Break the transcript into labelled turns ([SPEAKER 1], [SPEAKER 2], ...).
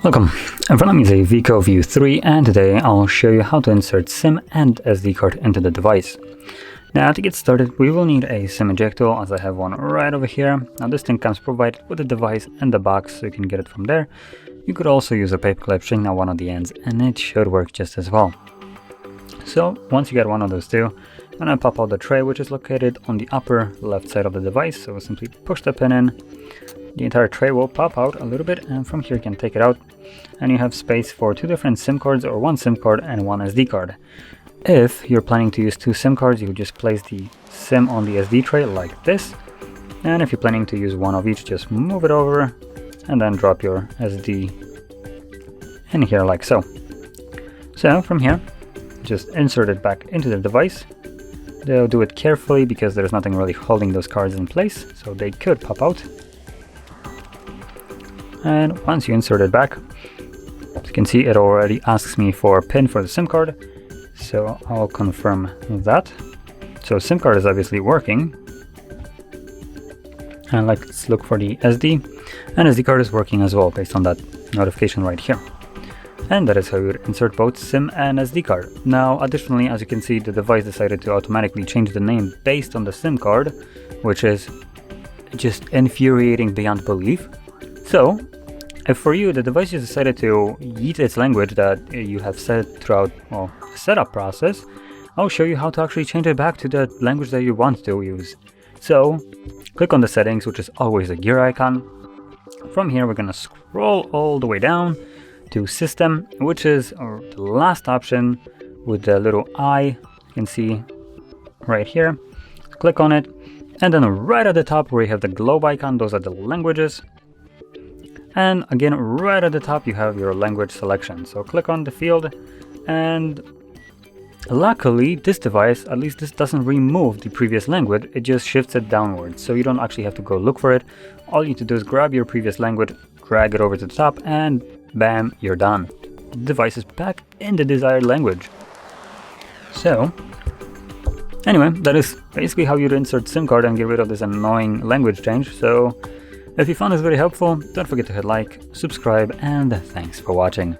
[SPEAKER 1] Welcome, in front of me is a WIKO View 3, and today I'll show you how to insert SIM and SD card into the device. Now, to get started, we will need a SIM ejector, as I have one right over here. Now, this thing comes provided with the device and the box, so you can get it from there. You could also use a paperclip string on one of the ends, and it should work just as well. So, once you get one of those two, I'm going to pop out the tray, which is located on the upper left side of the device. So, simply push the pin in. The entire tray will pop out a little bit, and from here you can take it out, and you have space for two different SIM cards, or one SIM card and one SD card. If you're planning to use two SIM cards, you would just place the SIM on the SD tray like this, and if you're planning to use one of each, just move it over and then drop your SD in here like so. So from here, just insert it back into the device. They'll do it carefully because there's nothing really holding those cards in place, so they could pop out. And once you insert it back, as you can see, it already asks me for a pin for the SIM card, so I'll confirm that. So SIM card is obviously working, and let's look for the SD, and SD card is working as well based on that notification right here. And that is how you would insert both SIM and SD card. Now, additionally, as you can see, the device decided to automatically change the name based on the SIM card, which is just infuriating beyond belief. So, if for you the device just decided to eat its language that you have set throughout the setup process, I'll show you how to actually change it back to the language that you want to use. So, click on the settings, which is always the gear icon. From here, we're going to scroll all the way down to system, which is the last option with the little eye. You can see right here. Click on it, and then right at the top where you have the globe icon, those are the languages. And again, right at the top you have your language selection. So click on the field, and luckily this device, at least this doesn't remove the previous language, it just shifts it downwards. So you don't actually have to go look for it. All you need to do is grab your previous language, drag it over to the top, and bam, you're done. The device is back in the desired language. So anyway, that is basically how you'd insert SIM card and get rid of this annoying language change. So if you found this very helpful, don't forget to hit like, subscribe, and thanks for watching.